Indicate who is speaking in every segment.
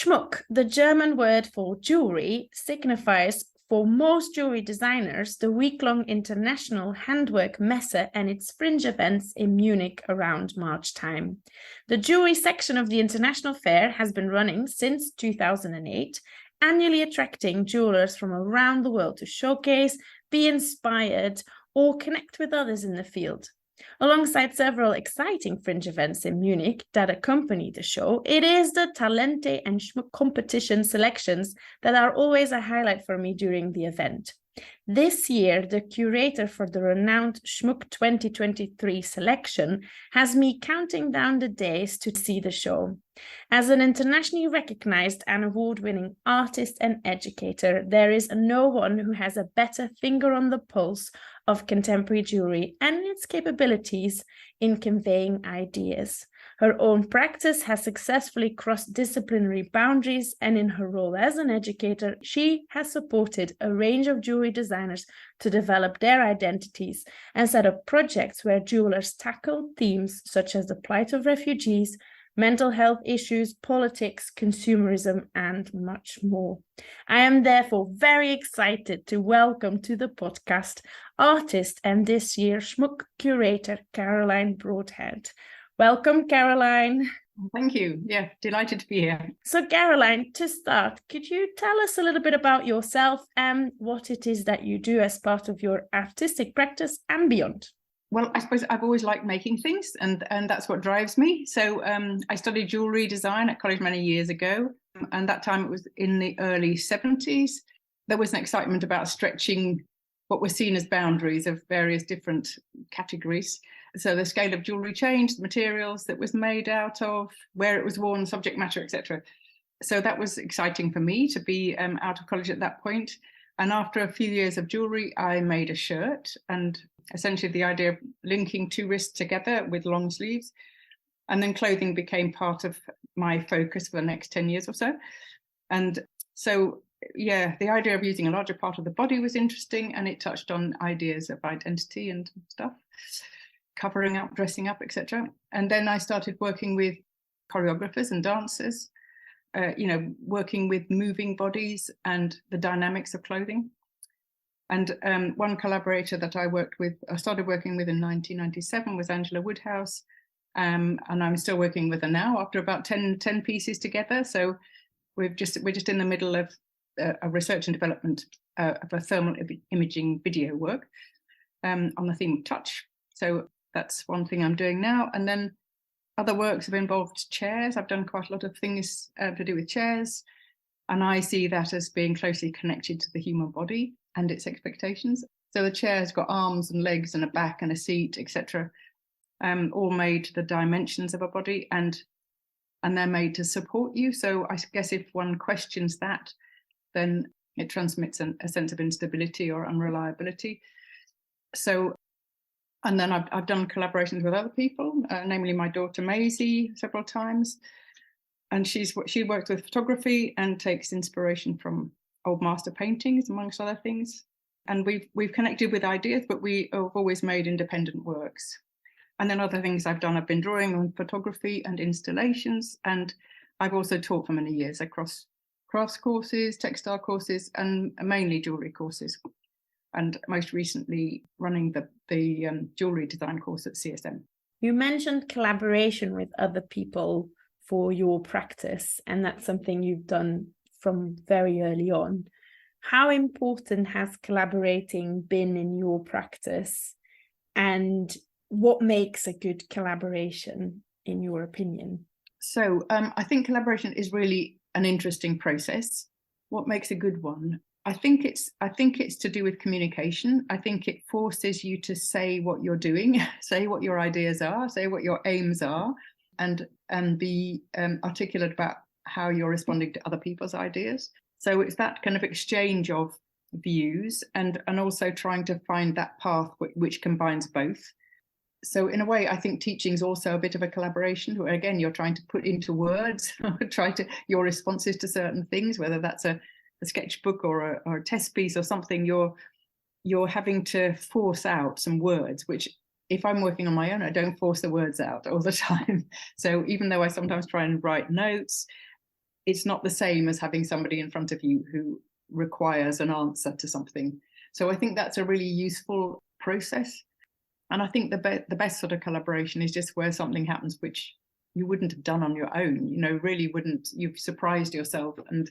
Speaker 1: Schmuck, the German word for jewelry, signifies for most jewelry designers the week-long international handwork messe and its fringe events in Munich around March time. The jewelry section of the international fair has been running since 2008, annually attracting jewelers from around the world to showcase, be inspired, or connect with others in the field. Alongside several exciting fringe events in Munich that accompany the show, it is the Talente and Schmuck competition selections that are always a highlight for me during the event. This year, the curator for the renowned Schmuck 2023 selection has me counting down the days to see the show. As an internationally recognized and award-winning artist and educator, there is no one who has a better finger on the pulse of contemporary jewelry and its capabilities in conveying ideas. Her own practice has successfully crossed disciplinary boundaries, and in her role as an educator, she has supported a range of jewelry designers to develop their identities and set up projects where jewelers tackle themes such as the plight of refugees, mental health issues, politics, consumerism, and much more. I am therefore very excited to welcome to the podcast artist and this year's Schmuck curator, Caroline Broadhead. Welcome, Caroline.
Speaker 2: Thank you. Yeah, delighted to be here.
Speaker 1: So, Caroline, to start, could you tell us a little bit about yourself and what it is that you do as part of your artistic practice and beyond?
Speaker 2: Well, I suppose I've always liked making things, and that's what drives me. So I studied jewellery design at college many years ago, and that time it was in the early 70s. There was an excitement about stretching what were seen as boundaries of various different categories. So the scale of jewellery changed, the materials that was made out of, where it was worn, subject matter, etc. So that was exciting for me to be out of college at that point. And after a few years of jewellery, I made a shirt, and essentially the idea of linking two wrists together with long sleeves. And then clothing became part of my focus for the next 10 years or so. And so, yeah, the idea of using a larger part of the body was interesting, and it touched on ideas of identity and stuff, covering up, dressing up, etc. And then I started working with choreographers and dancers, working with moving bodies and the dynamics of clothing. And one collaborator that I started working with in 1997 was Angela Woodhouse, and I'm still working with her now after about 10 pieces together. So we're just in the middle of a research and development of a thermal imaging video work on the theme of touch. So that's one thing I'm doing now. And then other works have involved chairs. I've done quite a lot of things to do with chairs, and I see that as being closely connected to the human body and its expectations. So the chair has got arms and legs and a back and a seat, etc., all made to the dimensions of a body, and they're made to support you. So I guess if one questions that, then it transmits a sense of instability or unreliability. So, and then I've done collaborations with other people, namely my daughter Maisie several times, and she works with photography and takes inspiration from old master paintings, amongst other things. And we've connected with ideas, but we have always made independent works. And then other things I've done, I've been drawing on photography and installations, and I've also taught for many years across crafts courses, textile courses, and mainly jewellery courses. And most recently running the jewellery design course at CSM.
Speaker 1: You mentioned collaboration with other people for your practice, and that's something you've done from very early on. How important has collaborating been in your practice, and what makes a good collaboration in your opinion?
Speaker 2: So I think collaboration is really an interesting process. What makes a good one? I think it's to do with communication. I think it forces you to say what you're doing, say what your ideas are, say what your aims are, and be articulate about how you're responding to other people's ideas. So it's that kind of exchange of views and also trying to find that path which combines both. So in a way, I think teaching is also a bit of a collaboration where, again, you're trying to put into words, your responses to certain things, whether that's a sketchbook or a test piece or something, you're having to force out some words, which if I'm working on my own, I don't force the words out all the time. So even though I sometimes try and write notes, it's not the same as having somebody in front of you who requires an answer to something. So I think that's a really useful process. And I think the best sort of collaboration is just where something happens which you wouldn't have done on your own, really wouldn't. You've surprised yourself and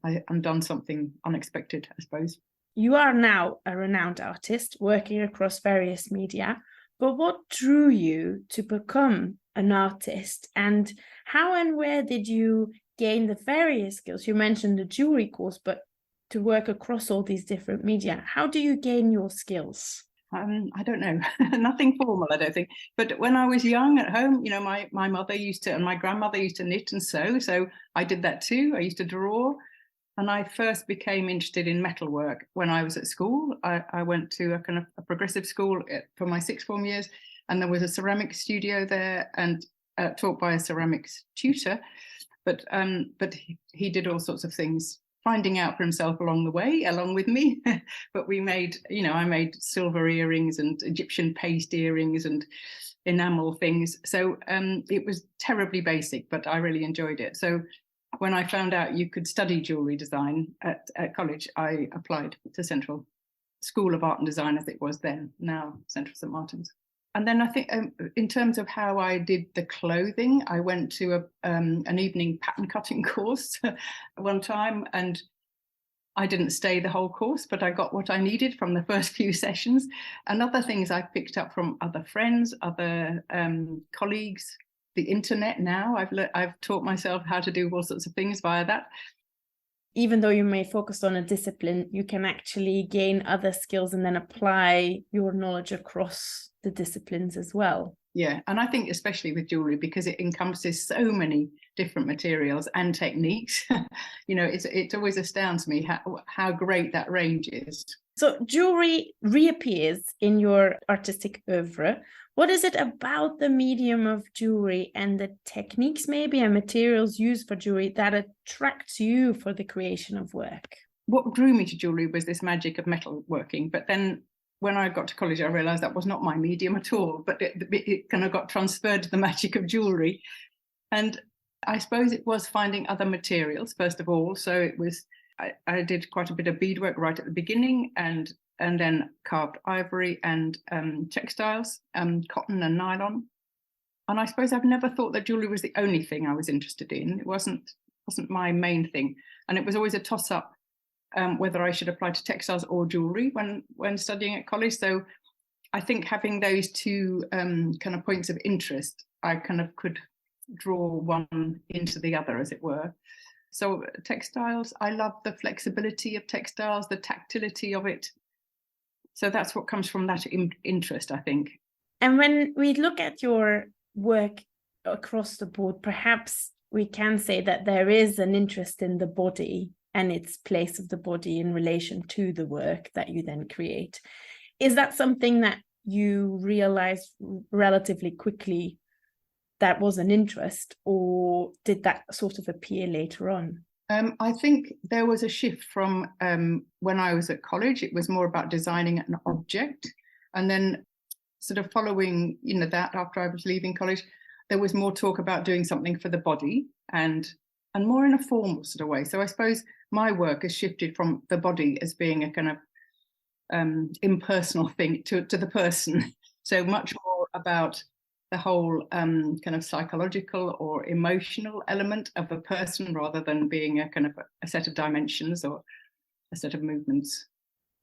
Speaker 2: I've done something unexpected, I suppose.
Speaker 1: You are now a renowned artist working across various media, but what drew you to become an artist, and how and where did you gain the various skills? You mentioned the jewelry course, but to work across all these different media, how do you gain your skills?
Speaker 2: I don't know, nothing formal, I don't think. But when I was young at home, my mother used to, and my grandmother used to knit and sew. So I did that too. I used to draw. And I first became interested in metalwork when I was at school. I went to a kind of a progressive school for my sixth form years, and there was a ceramics studio there, and taught by a ceramics tutor. But he did all sorts of things, finding out for himself along the way, along with me. But we made, I made silver earrings and Egyptian paste earrings and enamel things. So it was terribly basic, but I really enjoyed it. So when I found out you could study jewellery design at college, I applied to Central School of Art and Design, as it was then, now Central St Martin's. And then I think in terms of how I did the clothing, I went to an evening pattern cutting course one time, and I didn't stay the whole course, but I got what I needed from the first few sessions. And other things I picked up from other friends, other colleagues. The internet now, I've taught myself how to do all sorts of things via that.
Speaker 1: Even though you may focus on a discipline, you can actually gain other skills and then apply your knowledge across the disciplines as well.
Speaker 2: Yeah, and I think especially with jewellery, because it encompasses so many different materials and techniques, it always astounds me how great that range is.
Speaker 1: So jewellery reappears in your artistic oeuvre. What is it about the medium of jewellery and the techniques maybe and materials used for jewellery that attracts you for the creation of work?
Speaker 2: What drew me to jewellery was this magic of metalworking. But then when I got to college, I realised that was not my medium at all, but it kind of got transferred to the magic of jewellery. And I suppose it was finding other materials, first of all. So it was, I did quite a bit of beadwork right at the beginning, and then carved ivory and textiles, cotton and nylon. And I suppose I've never thought that jewellery was the only thing I was interested in. It wasn't my main thing. And it was always a toss-up whether I should apply to textiles or jewellery when studying at college. So I think having those two kind of points of interest, I kind of could draw one into the other, as it were. So textiles, I love the flexibility of textiles, the tactility of it. So that's what comes from that interest, I think.
Speaker 1: And when we look at your work across the board, perhaps we can say that there is an interest in the body and its place of the body in relation to the work that you then create. Is that something that you realize relatively quickly that was an interest, or did that sort of appear later on?
Speaker 2: I think there was a shift from when I was at college. It was more about designing an object, and then sort of following, that after I was leaving college, there was more talk about doing something for the body and more in a formal sort of way. So I suppose my work has shifted from the body as being a kind of impersonal thing to the person. So much more about the whole kind of psychological or emotional element of a person, rather than being a kind of a set of dimensions or a set of movements.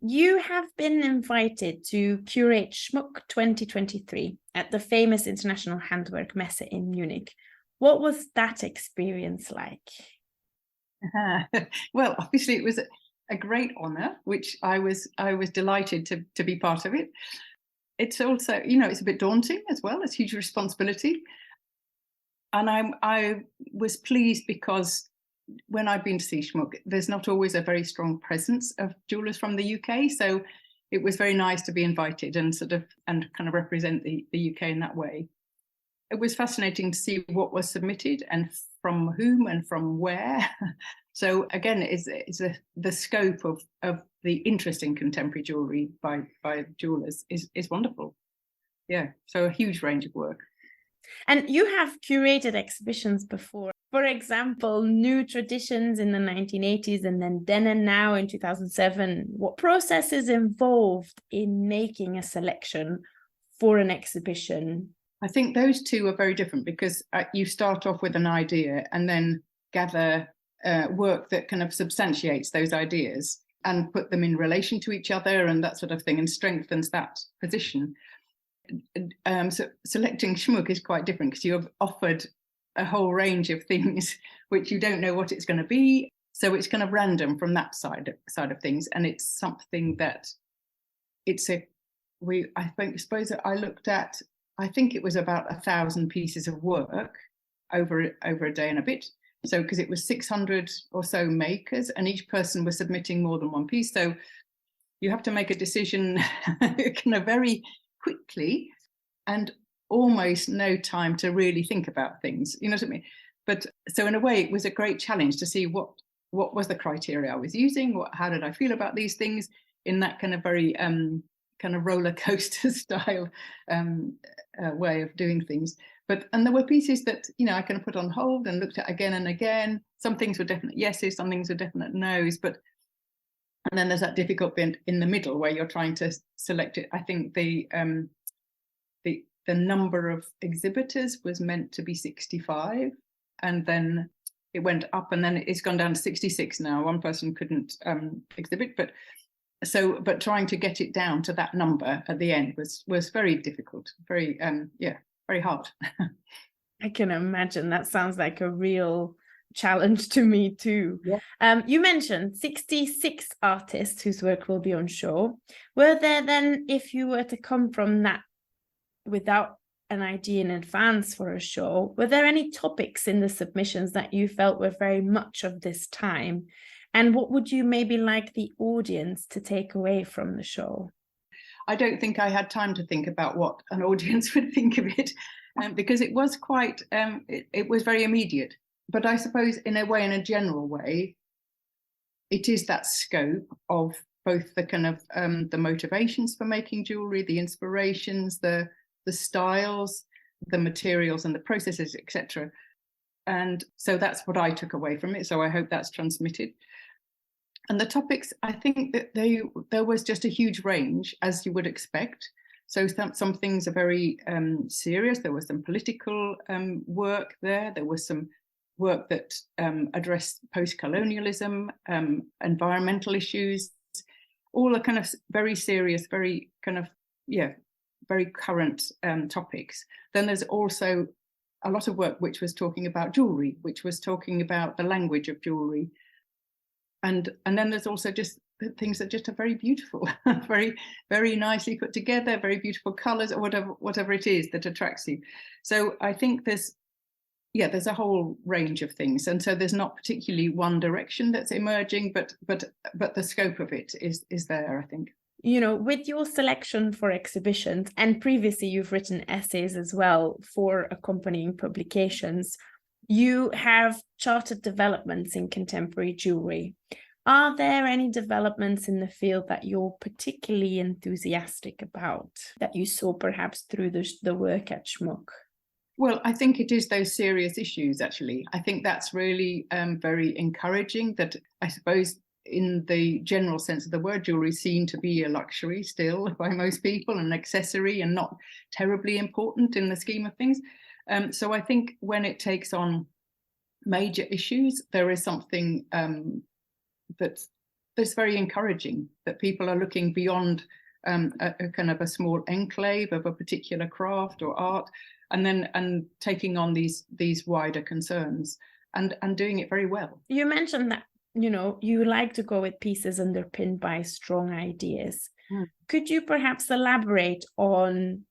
Speaker 1: You have been invited to curate Schmuck 2023 at the famous International Handwork Messe in Munich. What was that experience like?
Speaker 2: Well, obviously it was a great honour, which I was delighted to be part of it. It's also, it's a bit daunting as well. It's huge responsibility. And I was pleased because when I've been to see Schmuck, there's not always a very strong presence of jewellers from the UK. So it was very nice to be invited and kind of represent the UK in that way. It was fascinating to see what was submitted and from whom and from where. So again, it's the scope of the interest in contemporary jewellery by jewellers is wonderful. Yeah, so a huge range of work.
Speaker 1: And you have curated exhibitions before. for example, new traditions in the 1980s and then and now in 2007? What process is involved in making a selection for an exhibition?
Speaker 2: I think those two are very different, because you start off with an idea and then gather work that kind of substantiates those ideas and put them in relation to each other and that sort of thing, and strengthens that position. So selecting Schmuck is quite different, because you've offered a whole range of things which you don't know what it's going to be. So it's kind of random from that side of things, and it's something that I suppose that I looked at. I think it was about 1,000 pieces of work over a day and a bit. So because it was 600 or so makers, and each person was submitting more than one piece. So you have to make a decision kind of very quickly, and almost no time to really think about things. You know what I mean? But so in a way, it was a great challenge to see what was the criteria I was using, how did I feel about these things in that kind of very kind of roller coaster style way of doing things. And there were pieces that, you know, I kind of put on hold and looked at again and again. Some things were definite yeses, some things were definite nos, and then there's that difficult bit in the middle where you're trying to select it. I think the number of exhibitors was meant to be 65, and then it went up, and then it's gone down to 66 now. One person couldn't exhibit, but trying to get it down to that number at the end was very difficult, very very hard.
Speaker 1: I can imagine. That sounds like a real challenge to me too.
Speaker 2: Yeah.
Speaker 1: You mentioned 66 artists whose work will be on show. Were there then, if you were to come from that without an idea in advance for a show, were there any topics in the submissions that you felt were very much of this time? And what would you maybe like the audience to take away from the show?
Speaker 2: I don't think I had time to think about what an audience would think of it, because it was quite, it was very immediate. But I suppose in a way, in a general way, it is that scope of both the kind of the motivations for making jewellery, the inspirations, the styles, the materials and the processes, etc. And so that's what I took away from it. So I hope that's transmitted. And the topics, I think that there was just a huge range, as you would expect. So some things are very serious. There was some political work there. There was some work that addressed post-colonialism, environmental issues, all are kind of very serious, very kind of, very current topics. Then there's also a lot of work which was talking about jewellery, which was talking about the language of jewellery. And then there's also just things that just are very beautiful, very, very nicely put together, very beautiful colours, or whatever it is that attracts you. So I think there's a whole range of things, and so there's not particularly one direction that's emerging, but the scope of it is there, I think.
Speaker 1: You know, with your selection for exhibitions, and previously you've written essays as well for accompanying publications, you have charted developments in contemporary jewellery. Are there any developments in the field that you're particularly enthusiastic about, that you saw perhaps through the work at Schmuck?
Speaker 2: Well, I think it is those serious issues, actually. I think that's really very encouraging, that I suppose in the general sense of the word, jewellery is seen to be a luxury still by most people, an accessory, and not terribly important in the scheme of things. So I think when it takes on major issues, there is something that's very encouraging, that people are looking beyond a kind of a small enclave of a particular craft or art, and taking on these wider concerns and doing it very well.
Speaker 1: You mentioned that, you know, you like to go with pieces underpinned by strong ideas. Could you perhaps elaborate on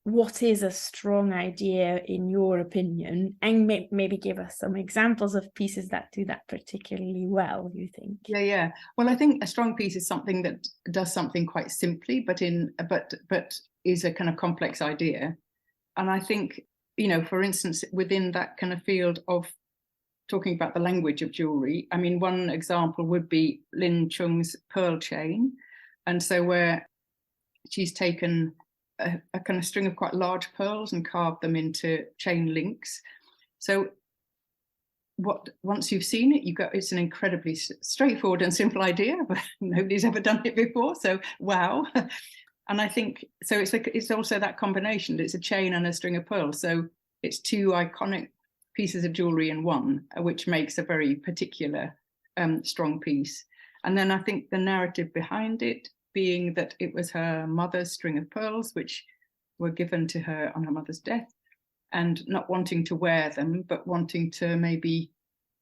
Speaker 1: what is a strong idea in your opinion, and maybe give us some examples of pieces that do that particularly well, you think?
Speaker 2: Yeah. Well, I think a strong piece is something that does something quite simply, but is a kind of complex idea. And I think, you know, for instance, within that kind of field of talking about the language of jewellery, I mean, one example would be Lin Chung's pearl chain. And so where she's taken a kind of string of quite large pearls and carved them into chain links. So once you've seen it, it's an incredibly straightforward and simple idea, but nobody's ever done it before. So wow. And I think so. It's also that combination. It's a chain and a string of pearls. So it's two iconic pieces of jewelry in one, which makes a very particular, strong piece. And then I think the narrative behind it being that it was her mother's string of pearls, which were given to her on her mother's death, and not wanting to wear them, but wanting to maybe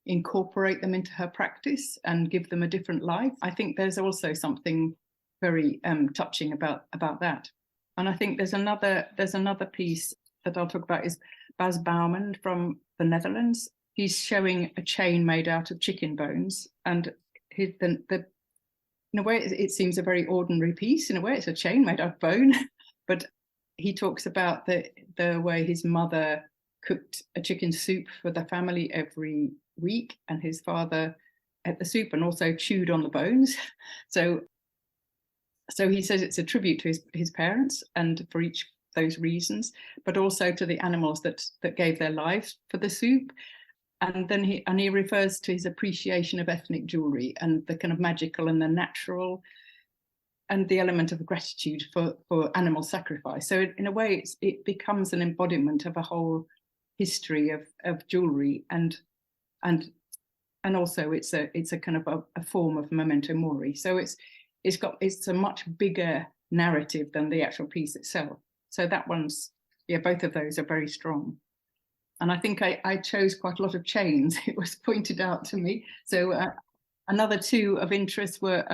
Speaker 2: incorporate them into her practice and give them a different life. I think there's also something very touching about that. And I think there's another piece that I'll talk about is Bas Bouwman from the Netherlands. He's showing a chain made out of chicken bones, and in a way it seems a very ordinary piece. In a way, it's a chain made out of bone, but he talks about the way his mother cooked a chicken soup for the family every week, and his father ate the soup and also chewed on the bones. So he says it's a tribute to his parents, and for each of those reasons, but also to the animals that gave their lives for the soup. And then he refers to his appreciation of ethnic jewelry and the kind of magical and the natural, and the element of gratitude for animal sacrifice. So in a way, it becomes an embodiment of a whole history of jewelry, and also it's a kind of a form of memento mori. So it's a much bigger narrative than the actual piece itself. So that one's, both of those are very strong. And I think I chose quite a lot of chains. It was pointed out to me. So another two of interest were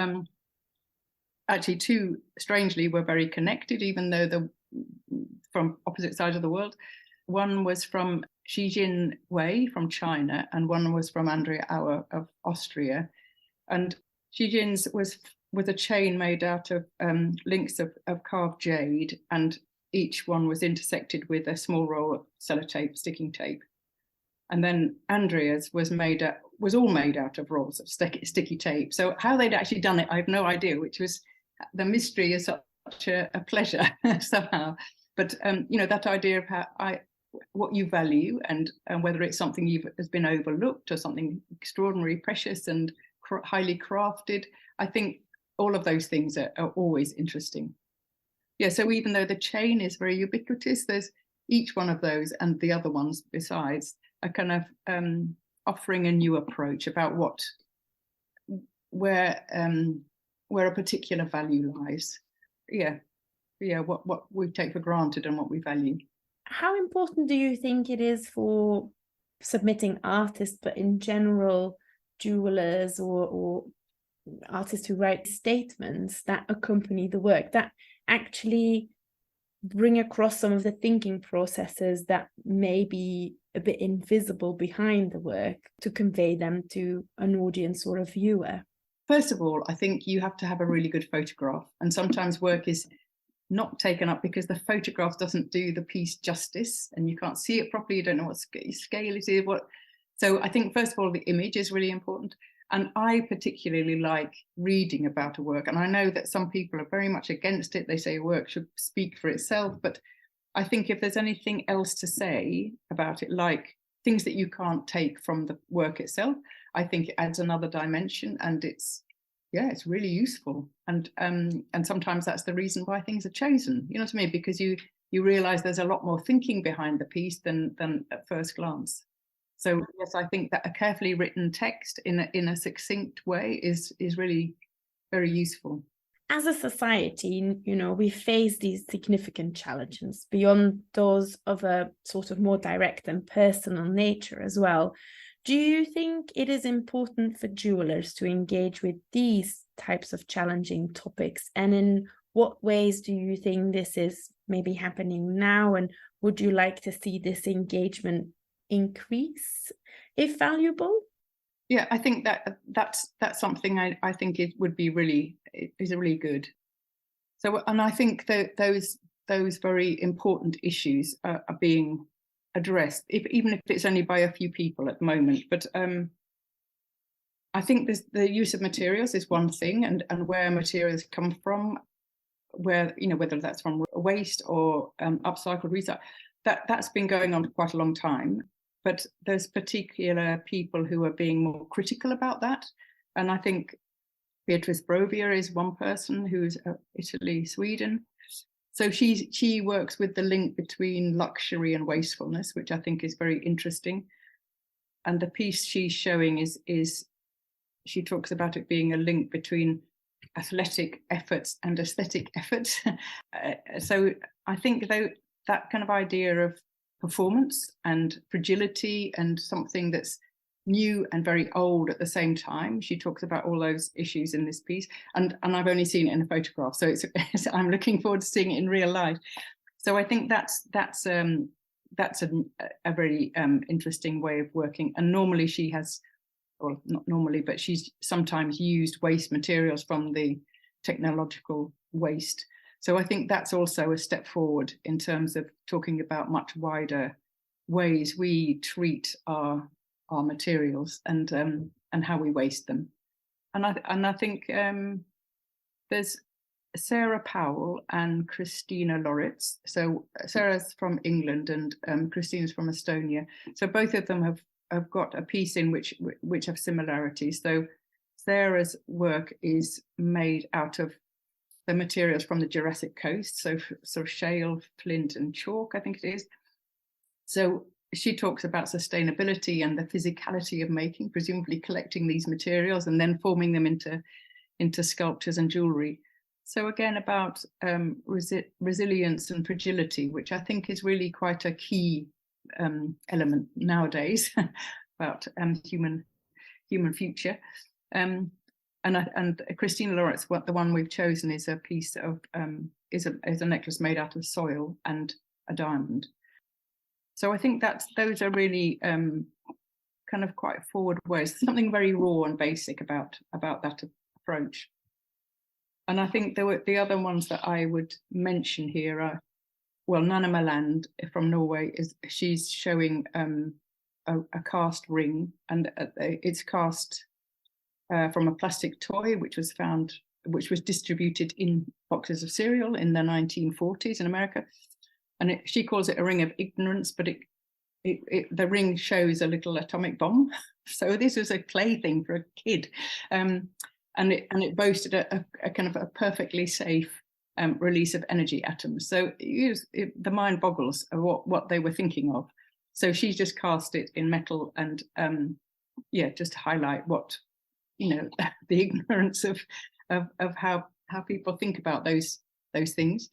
Speaker 2: actually two, strangely, were very connected, even though they're from opposite sides of the world. One was from Xijin Wei from China, and one was from Andrea Auer of Austria. And Xijin's was a chain made out of links of carved jade, and each one was intersected with a small roll of sellotape, sticking tape. And then Andrea's was all made out of rolls of sticky tape. So how they'd actually done it, I have no idea, which was the mystery is such a pleasure somehow. But that idea of what you value and whether it's something has been overlooked or something extraordinarily precious and highly crafted, I think all of those things are always interesting. Yeah, so even though the chain is very ubiquitous, there's each one of those and the other ones besides are kind of offering a new approach about where a particular value lies. What we take for granted and what we value.
Speaker 1: How important do you think it is for submitting artists, but in general, jewelers or artists who write statements that accompany the work, that actually bring across some of the thinking processes that may be a bit invisible behind the work, to convey them to an audience or a viewer?
Speaker 2: First of all, I think you have to have a really good photograph, and sometimes work is not taken up because the photograph doesn't do the piece justice and you can't see it properly, you don't know what scale it is. So I think first of all the image is really important. And I particularly like reading about a work. And I know that some people are very much against it. They say a work should speak for itself. But I think if there's anything else to say about it, like things that you can't take from the work itself, I think it adds another dimension, and it's really useful. And sometimes that's the reason why things are chosen. You know what I mean? Because you realize there's a lot more thinking behind the piece than at first glance. So yes, I think that a carefully written text in a succinct way is really very useful.
Speaker 1: As a society, we face these significant challenges beyond those of a sort of more direct and personal nature as well. Do you think it is important for jewelers to engage with these types of challenging topics? And in what ways do you think this is maybe happening now? And would you like to see this engagement increase if valuable?
Speaker 2: Yeah, I think that's something I think it would be really good. So, and I think that those very important issues are being addressed, even if it's only by a few people at the moment. But I think the use of materials is one thing, and where materials come from, where whether that's from waste or upcycled, recycled, that's been going on for quite a long time. but there's particular people who are being more critical about that. And I think Beatrice Brovia is one person, who's Italy, Sweden. So she works with the link between luxury and wastefulness, which I think is very interesting. And the piece she's showing is she talks about it being a link between athletic efforts and aesthetic efforts. So I think that kind of idea of performance and fragility and something that's new and very old at the same time. She talks about all those issues in this piece, and I've only seen it in a photograph, so I'm looking forward to seeing it in real life. So I think that's a very interesting way of working. And normally she has, or not normally, but she's sometimes used waste materials from the technological waste. So I think that's also a step forward in terms of talking about much wider ways we treat our materials and how we waste them. And I think there's Sarah Powell and Christina Loritz. So Sarah's from England and Christina's from Estonia. So both of them have got a piece in which have similarities. So Sarah's work is made out of the materials from the Jurassic coast, so sort of shale, flint, and chalk, I think it is. So she talks about sustainability and the physicality of making, presumably collecting these materials and then forming them into sculptures and jewellery. So again, about resilience and fragility, which I think is really quite a key element nowadays about human future. And Christina Loritz, the one we've chosen, is a piece of is a necklace made out of soil and a diamond. So I think those are really kind of quite forward ways. There's something very raw and basic about that approach. And I think the other ones that I would mention here are, well, Nana Maland from Norway, she's showing a cast ring, and it's cast from a plastic toy which was distributed in boxes of cereal in the 1940s in America. And she calls it a ring of ignorance, but the ring shows a little atomic bomb. So this was a clay thing for a kid, and it boasted a kind of a perfectly safe release of energy atoms. So the mind boggles of what they were thinking of. So she just cast it in metal, and just to highlight what the ignorance of how people think about those things.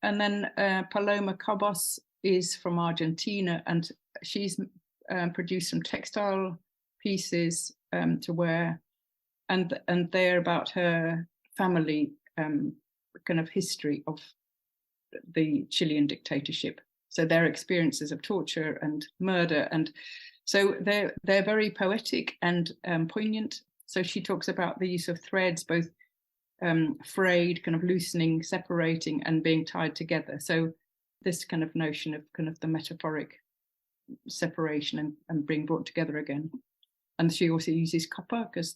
Speaker 2: And then Paloma Cabos is from Argentina, and she's produced some textile pieces to wear, and they're about her family kind of history of the Chilean dictatorship. So their experiences of torture and murder, and so they're very poetic and poignant. So she talks about the use of threads, both frayed, kind of loosening, separating, and being tied together. So this kind of notion of kind of the metaphoric separation and being brought together again. And she also uses copper, because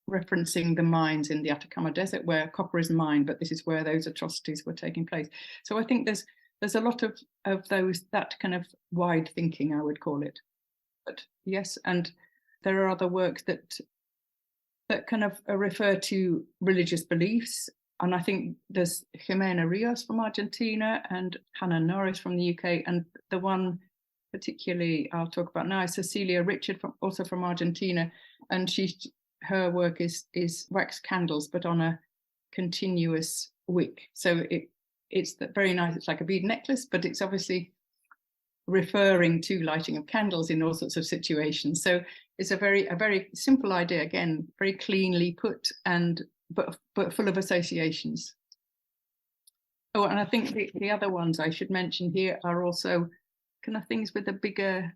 Speaker 2: referencing the mines in the Atacama Desert, where copper is mined, but this is where those atrocities were taking place. So I think there's a lot of that kind of wide thinking, I would call it. But yes, and there are other works that kind of refer to religious beliefs. And I think there's Jimena Rios from Argentina and Hannah Norris from the UK. And the one particularly I'll talk about now is Cecilia Richard, also from Argentina. And her work is wax candles, but on a continuous wick. So it's very nice. It's like a bead necklace, but it's obviously referring to lighting of candles in all sorts of situations. So it's a very simple idea, again, very cleanly put, and but full of associations. Oh, and I think the other ones I should mention here are also kind of things with a bigger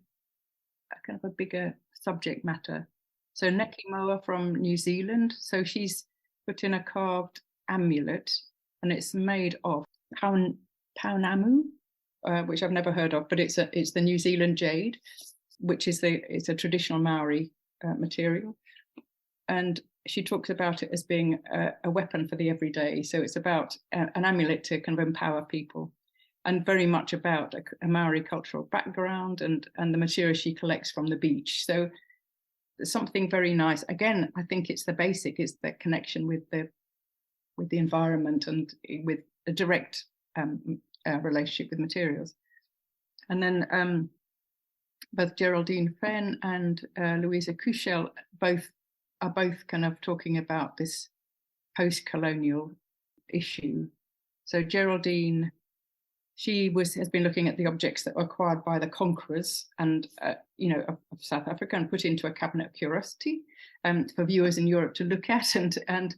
Speaker 2: subject matter. So Neki Moa from New Zealand. So she's put in a carved amulet, and it's made of paunamu, which I've never heard of, but it's the New Zealand jade, which is it's a traditional Maori material. And she talks about it as being a weapon for the everyday. So it's about an amulet to kind of empower people. and very much about a Maori cultural background and the material she collects from the beach. So there's something very nice. Again, I think it's the basic, it's the connection with the environment and with a direct relationship with materials. And then both Geraldine Fenn and Louisa Kuchel are both kind of talking about this post-colonial issue. So Geraldine, she has been looking at the objects that were acquired by the conquerors and of South Africa and put into a cabinet of curiosity for viewers in Europe to look at and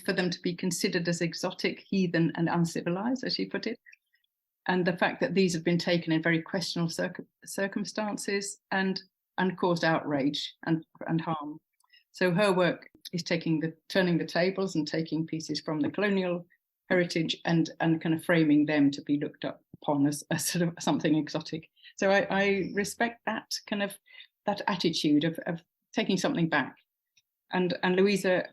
Speaker 2: for them to be considered as exotic, heathen, and uncivilized, as she put it. And the fact that these have been taken in very questionable circumstances and caused outrage and harm. So her work is turning the tables and taking pieces from the colonial heritage and kind of framing them to be looked upon as sort of something exotic. So I respect that kind of that attitude of taking something back. And Louisa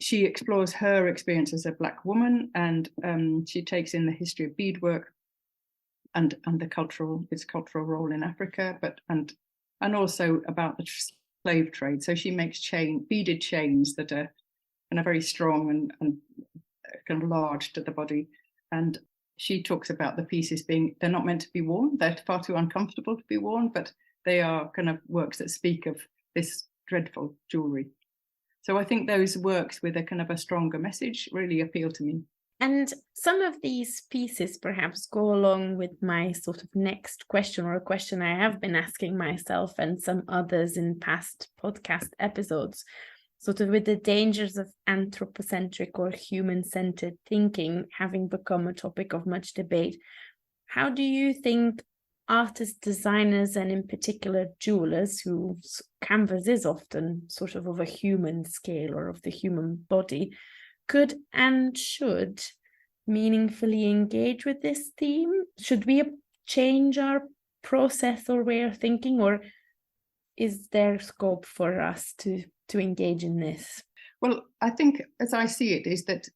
Speaker 2: she explores her experience as a Black woman, and she takes in the history of beadwork and its cultural role in Africa, and also about the slave trade. So she makes beaded chains that are kind of very strong and kind of large to the body. And she talks about the pieces they're not meant to be worn. They're far too uncomfortable to be worn, but they are kind of works that speak of this dreadful jewellery. So I think those works with a kind of a stronger message really appeal to me.
Speaker 1: And some of these pieces perhaps go along with my sort of next question, or a question I have been asking myself and some others in past podcast episodes, sort of with the dangers of anthropocentric or human-centered thinking having become a topic of much debate. How do you think artists, designers, and in particular jewelers, whose canvas is often sort of a human scale or of the human body, could and should meaningfully engage with this theme? Should we change our process or way of thinking, or is there scope for us to engage in this?
Speaker 2: Well, I think as I see it is that,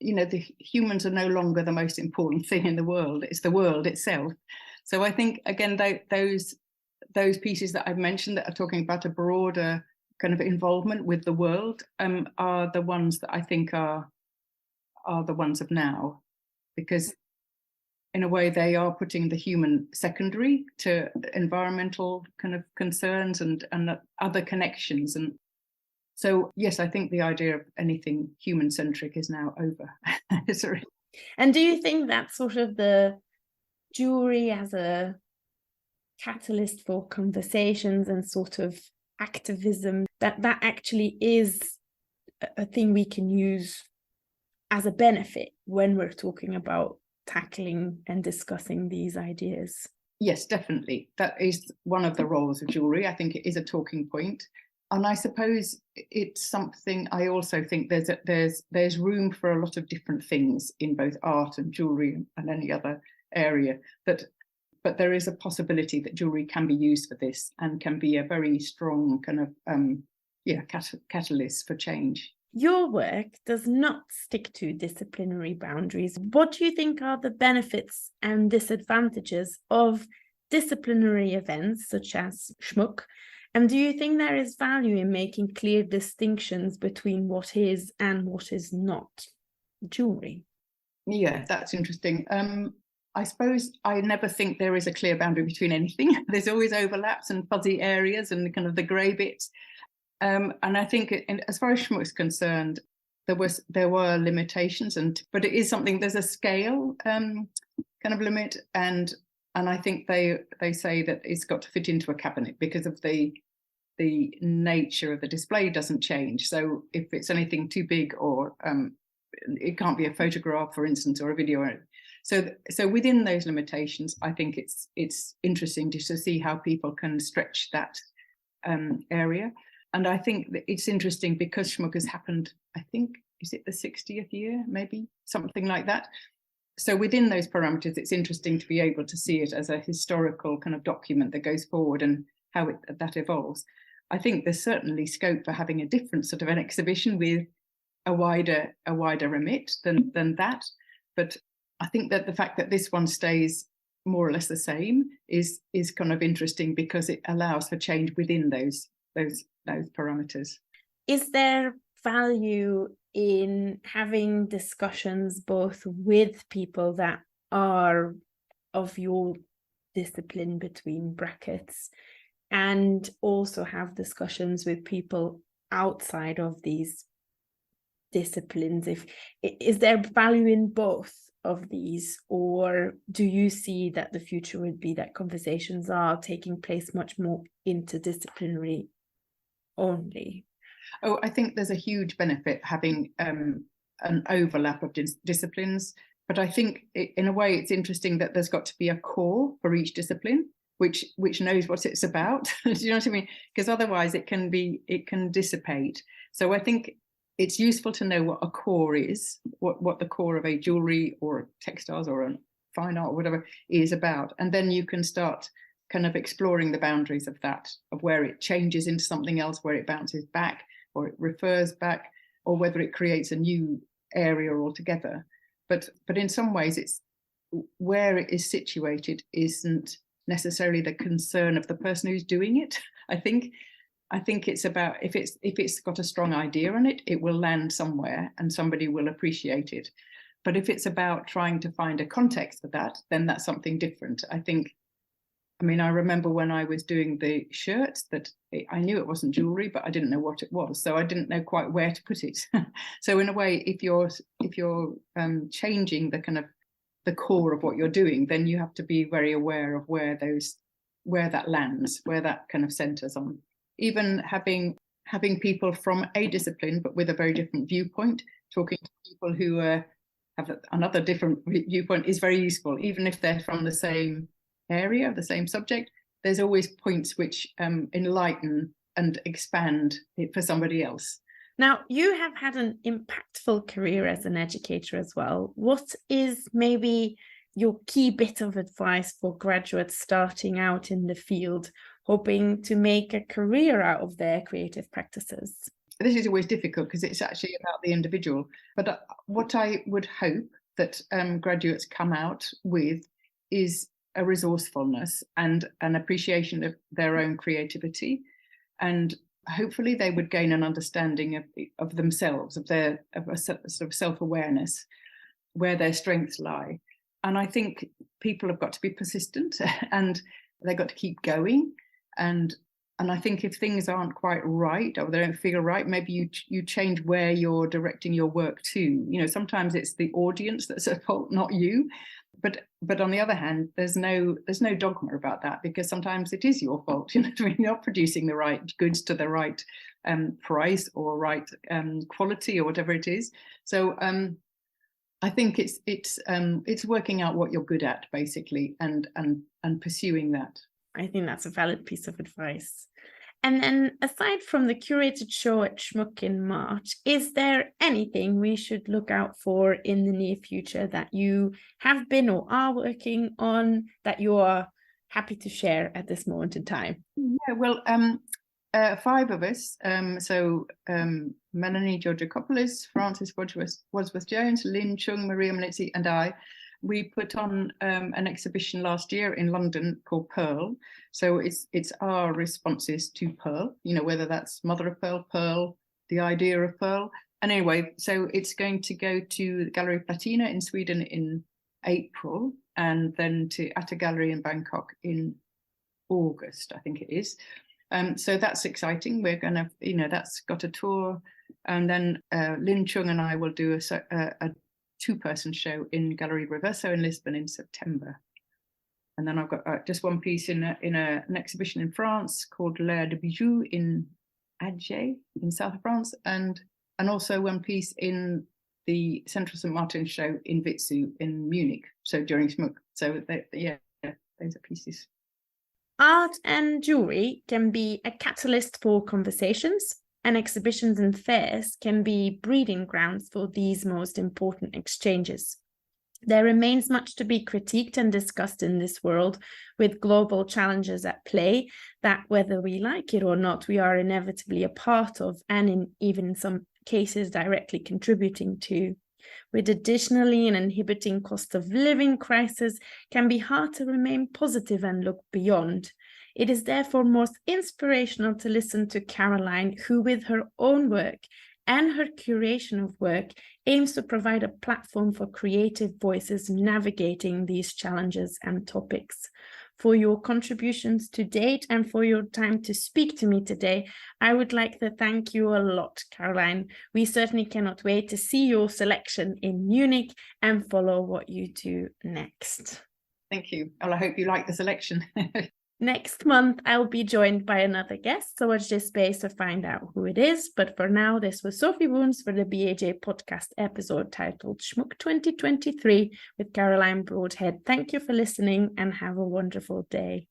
Speaker 2: the humans are no longer the most important thing in the world. It's the world itself. So I think, again, those pieces that I've mentioned that are talking about a broader kind of involvement with the world are the ones that I think are the ones of now, because in a way they are putting the human secondary to environmental kind of concerns and other connections. And so, yes, I think the idea of anything human-centric is now over. Sorry.
Speaker 1: And do you think that sort of the jewelry as a catalyst for conversations and sort of activism, that actually is a thing we can use as a benefit when we're talking about tackling and discussing these ideas?
Speaker 2: Yes, definitely. That is one of the roles of jewelry. I think it is a talking point. And I suppose it's something I also think there's room for a lot of different things in both art and jewelry and any other area, but there is a possibility that jewelry can be used for this and can be a very strong kind of catalyst for change.
Speaker 1: Your work does not stick to disciplinary boundaries. What do you think are the benefits and disadvantages of disciplinary events such as Schmuck? And do you think there is value in making clear distinctions between what is and what is not jewelry?
Speaker 2: Yeah, that's interesting. I suppose I never think there is a clear boundary between anything. There's always overlaps and fuzzy areas and kind of the grey bits. And I think as far as Schmuck is concerned, there were limitations, but it is something, there's a scale kind of limit. And I think they say that it's got to fit into a cabinet because of the nature of the display doesn't change. So if it's anything too big or it can't be a photograph, for instance, or a video. So within those limitations, I think it's interesting to see how people can stretch that area. And I think that it's interesting because Schmuck has happened, I think, is it the 60th year, maybe something like that. So within those parameters, it's interesting to be able to see it as a historical kind of document that goes forward and how that evolves. I think there's certainly scope for having a different sort of an exhibition with a wider remit than that. But I think that the fact that this one stays more or less the same is kind of interesting, because it allows for change within those parameters.
Speaker 1: Is there value in having discussions both with people that are of your discipline, between brackets, and also have discussions with people outside of these disciplines? Is there value in both of these, or do you see that the future would be that conversations are taking place much more interdisciplinary only?
Speaker 2: Oh, I think there's a huge benefit having an overlap of disciplines, but I think in a way it's interesting that there's got to be a core for each discipline, which knows what it's about. Do you know what I mean? Because otherwise it can dissipate. So I think it's useful to know what a core is, what the core of a jewellery or textiles or a fine art or whatever is about, and then you can start kind of exploring the boundaries of that, of where it changes into something else, where it bounces back or it refers back, or whether it creates a new area altogether. But in some ways, it's where it is situated isn't necessarily the concern of the person who's doing it. I think it's about, if it's got a strong idea on it, it will land somewhere and somebody will appreciate it. But if it's about trying to find a context for that, then that's something different. I remember when I was doing the shirts that I knew it wasn't jewellery, but I didn't know what it was, so I didn't know quite where to put it. So in a way, if you're changing the kind of the core of what you're doing, then you have to be very aware of where that lands, where that kind of centres on. Even having people from a discipline but with a very different viewpoint, talking to people who have another different viewpoint is very useful. Even if they're from the same area, the same subject, there's always points which enlighten and expand it for somebody else.
Speaker 1: Now, you have had an impactful career as an educator as well. What is maybe your key bit of advice for graduates starting out in the field, hoping to make a career out of their creative practices?
Speaker 2: This is always difficult because it's actually about the individual. But what I would hope that graduates come out with is a resourcefulness and an appreciation of their own creativity, and hopefully they would gain an understanding of themselves, of a sort of self-awareness, where their strengths lie. And I think people have got to be persistent and they've got to keep going. And I think if things aren't quite right or they don't feel right, maybe you change where you're directing your work to. You know, sometimes it's the audience that's at fault, not you. But on the other hand, there's no dogma about that, because sometimes it is your fault. You know, you're not producing the right goods to the right price or right quality or whatever it is. So I think it's working out what you're good at, basically, and pursuing that.
Speaker 1: I think that's a valid piece of advice. And then, aside from the curated show at Schmuck in March, is there anything we should look out for in the near future that you have been or are working on that you are happy to share at this moment in time?
Speaker 2: Yeah, well, 5 of us, Melanie Georgakopoulos, Frances Wadsworth-Jones, Lynn Chung, Maria Melitzi, and I, we put on an exhibition last year in London called Pearl. So it's our responses to Pearl, you know, whether that's mother of pearl, pearl, the idea of pearl. And anyway, so it's going to go to the Gallery Platina in Sweden in April, and then to Atta Gallery in Bangkok in August, I think it is. So that's exciting. We're going to, you know, that's got a tour. And then Lynn Chung and I will do a 2-person show in Gallery Reverso in Lisbon in September. And then I've got just one piece in an exhibition in France called L'Air de Bijoux in Agé in south of France, and also one piece in the Central St. Martin's show in Witzu in Munich, so during Schmuck. So those are pieces.
Speaker 1: Art and jewellery can be a catalyst for conversations, and exhibitions and fairs can be breeding grounds for these most important exchanges. There remains much to be critiqued and discussed in this world, with global challenges at play that, whether we like it or not, we are inevitably a part of, and even in some cases directly contributing to. With additionally an inhibiting cost of living crisis, can be hard to remain positive and look beyond. It is therefore most inspirational to listen to Caroline, who with her own work and her curation of work aims to provide a platform for creative voices navigating these challenges and topics. For your contributions to date and for your time to speak to me today, I would like to thank you a lot, Caroline. We certainly cannot wait to see your selection in Munich and follow what you do next.
Speaker 2: Thank you. Well, I hope you like the selection.
Speaker 1: Next month, I'll be joined by another guest, so watch this space to find out who it is. But for now, this was Sofie Woons for the BAJ podcast episode titled Schmuck 2023 with Caroline Broadhead. Thank you for listening and have a wonderful day.